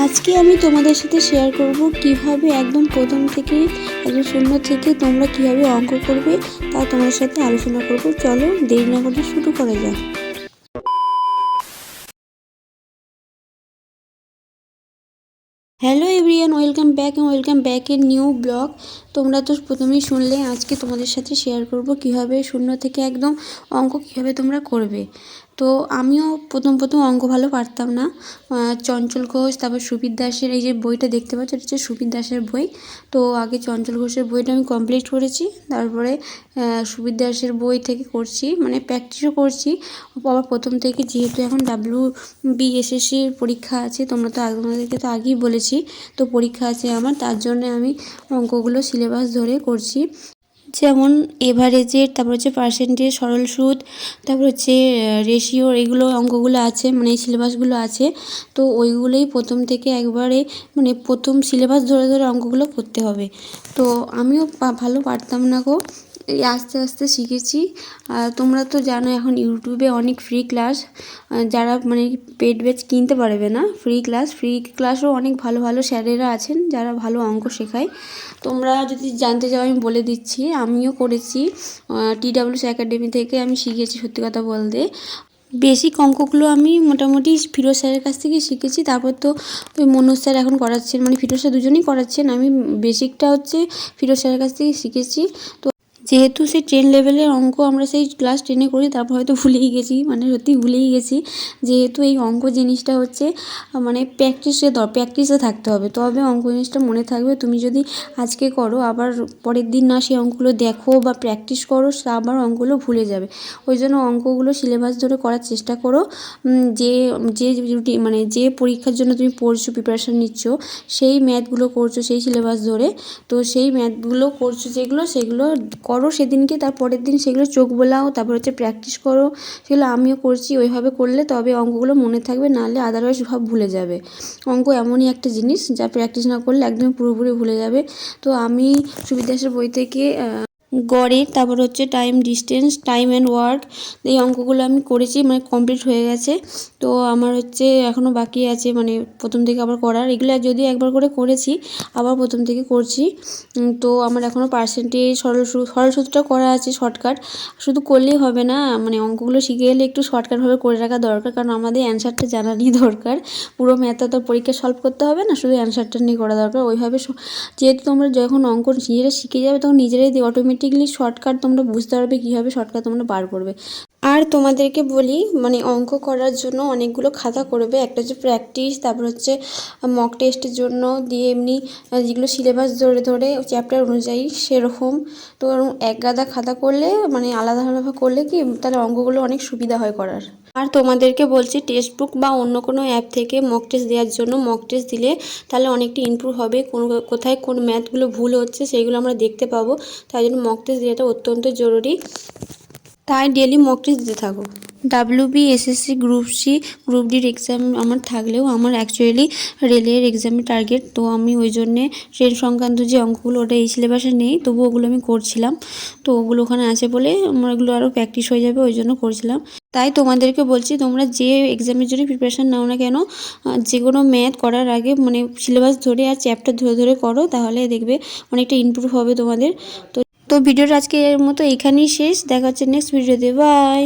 আজকে আমি তোমাদের সাথে শেয়ার করব কিভাবে একদম প্রথম থেকে একদম শূন্য থেকে তোমরা কিভাবে অঙ্ক করবে তা তোমাদের সাথে আলোচনা করব। চলো দেরি না করে শুরু করা যাক। হ্যালো এভরিওয়ান, ওয়েলকাম ব্যাক এর নিউ ব্লগ। তোমরা তো প্রথমেই শুনলে, আজকে তোমাদের সাথে শেয়ার করব কিভাবে শূন্য থেকে একদম অঙ্ক কিভাবে তোমরা করবে। তো আমিও প্রথম অঙ্ক ভালো পারতাম না। চঞ্চল ঘোষ, তারপর সুবীর দাসের এই যে বইটা দেখতে পাচ্ছ, এটা হচ্ছে সুবীর দাসের বই। তো আগে চঞ্চল ঘোষের বইটা আমি কমপ্লিট করেছি, তারপরে সুবীর দাসের বই থেকে করছি, মানে প্র্যাকটিসও করছি আবার প্রথম থেকে। যেহেতু এখন WBSSCর পরীক্ষা আছে, তোমরা তো তোমাদেরকে তো আগেই বলেছি, তো পরীক্ষা আছে আমার, তার জন্য আমি অঙ্কগুলো সিলেবাস ধরে করছি। যেমন এভারেজের, তারপর হচ্ছে পার্সেন্টেজ, সরল সুদ, তারপর হচ্ছে রেশিও, এগুলো অঙ্কগুলো আছে, মানে এই সিলেবাসগুলো আছে। তো ওইগুলোই প্রথম থেকে একবারে মানে প্রথম সিলেবাস ধরে ধরে অঙ্কগুলো করতে হবে। তো আমিও ভালো পারতাম না গো, এই আস্তে আস্তে শিখেছি। তোমরা তো জানো এখন ইউটিউবে অনেক ফ্রি ক্লাস, যারা মানে পেড ব্যাচ কিনতে পারবে না, ফ্রি ক্লাসও অনেক ভালো ভালো স্যারেরা আছেন যারা ভালো অঙ্ক শেখায়। তোমরা যদি জানতে চাও আমি বলে দিচ্ছি, আমিও করেছি TWS একাডেমি থেকে আমি শিখেছি। সত্যি কথা বলতে বেসিক অঙ্কগুলো আমি মোটামুটি ফিরোজ স্যারের কাছ থেকে শিখেছি। তারপর তো ওই মনোজ স্যার এখন করাচ্ছেন, মানে ফিরোজ স্যার দুজনেই করাচ্ছেন। আমি বেসিকটা হচ্ছে ফিরোজ স্যারের কাছ থেকে শিখেছি। তো যেহেতু সেই 10 লেভেলের অঙ্ক আমরা সেই ক্লাস 10-এ করি, তারপর হয়তো ভুলেই গেছি, মানে সত্যি ভুলেই গেছি। যেহেতু এই অঙ্ক জিনিসটা হচ্ছে মানে প্র্যাকটিসে থাকতে হবে, তবে অঙ্ক জিনিসটা মনে থাকবে। তুমি যদি আজকে করো, আবার পরের দিন না সেই অঙ্কগুলো দেখো বা প্র্যাকটিস করো, আবার অঙ্কগুলো ভুলে যাবে। ওই জন্য অঙ্কগুলো সিলেবাস ধরে করার চেষ্টা করো। যে যে মানে যে পরীক্ষার জন্য তুমি পড়ছো, প্রিপারেশান নিচ্ছ, সেই ম্যাথগুলো করছো সেই সিলেবাস ধরে। তো সেই ম্যাথগুলো করছো যেগুলো, সেগুলো করো সেদিনকে, তার পরের দিন সেগুলো চোখ বোলাও, তারপর হচ্ছে প্র্যাকটিস করো। সেগুলো আমিও করছি, ওইভাবে করলে তবে অঙ্কগুলো মনে থাকবে, নাহলে আদারওয়াইজ সব ভুলে যাবে। অঙ্ক এমনই একটা জিনিস যা প্র্যাকটিস না করলে একদম পুরোপুরি ভুলে যাবে। তো আমি সুবীর দাসের বই থেকে গড়ের, তারপর হচ্ছে time distance, time and work, এই অঙ্কগুলো আমি করেছি, মানে কমপ্লিট হয়ে গেছে। তো আমার হচ্ছে এখনও বাকি আছে, মানে প্রথম থেকে আবার করার। এগুলো যদি একবার করে করেছি, আবার প্রথম থেকে করছি। তো আমার এখনও পার্সেন্টেজ, সরল সুদটা করা আছে শর্টকাট। শুধু করলেই হবে না, মানে অঙ্কগুলো শিখে গেলে একটু শর্টকাটভাবে করে রাখা দরকার, কারণ আমাদের অ্যান্সারটা জানারই দরকার। পুরো ম্যাথটা তো পরীক্ষা সলভ করতে হবে না, শুধু অ্যান্সারটা নিয়ে করা দরকার। ওইভাবে যেহেতু তোমরা যখন অঙ্ক নিজেরা শিখে যাবে, তখন নিজেরাই অটোমেটিকলি শর্টকাট তোমরা বুঝতে পারবে কীভাবে শর্টকাট তোমরা বার করবে। আর তোমাদেরকে বলি, মানে অঙ্ক করার জন্য অনেকগুলো খাতা করবে। একটা হচ্ছে প্র্যাকটিস, তারপর হচ্ছে মক টেস্টের জন্য, দিয়ে এমনি যেগুলো সিলেবাস ধরে ধরে চ্যাপ্টার অনুযায়ী সেরকম। তো এক গাদা খাতা করলে, মানে আলাদা আলাদা করলে কি তাহলে অঙ্কগুলো অনেক সুবিধা হয় করার। আর তোমাদেরকে বলছি, টেক্সট বুক বা অন্য কোনো অ্যাপ থেকে মক টেস্ট দেওয়ার জন্য, মক টেস্ট দিলে তাহলে অনেকটা ইমপ্রুভ হবে। কোথায় কোন ম্যাথগুলো ভুল হচ্ছে সেইগুলো আমরা দেখতে পাবো। তাই জন্য মক টেস্ট দেওয়াটা অত্যন্ত জরুরি। তাই ডেলি মক টেস্ট দিতে থাকো। WBSSC গ্রুপ ডির এক্সাম আমার থাকলেও, আমার অ্যাকচুয়ালি রেলের এক্সামের টার্গেট। তো আমি ওই জন্যে ট্রেন সংক্রান্ত যে অঙ্কগুলো, ওটা এই সিলেবাসে নেই, তবু ওগুলো আমি করছিলাম। তো ওগুলো ওখানে আছে বলে আমার এগুলো আরও প্র্যাকটিস হয়ে যাবে, ওই জন্য করছিলাম। তাই তোমাদেরকে বলছি, তোমরা যে এক্সামের জন্য প্রিপারেশান নাও না কেন, যে কোনো ম্যাথ করার আগে মানে সিলেবাস ধরে আর চ্যাপ্টার ধরে ধরে করো, তাহলে দেখবে অনেকটা ইমপ্রুভ হবে তোমাদের। তো ভিডিওটা আজকে এর মতো এখানেই শেষ। দেখা হচ্ছে নেক্সট ভিডিওতে। বাই।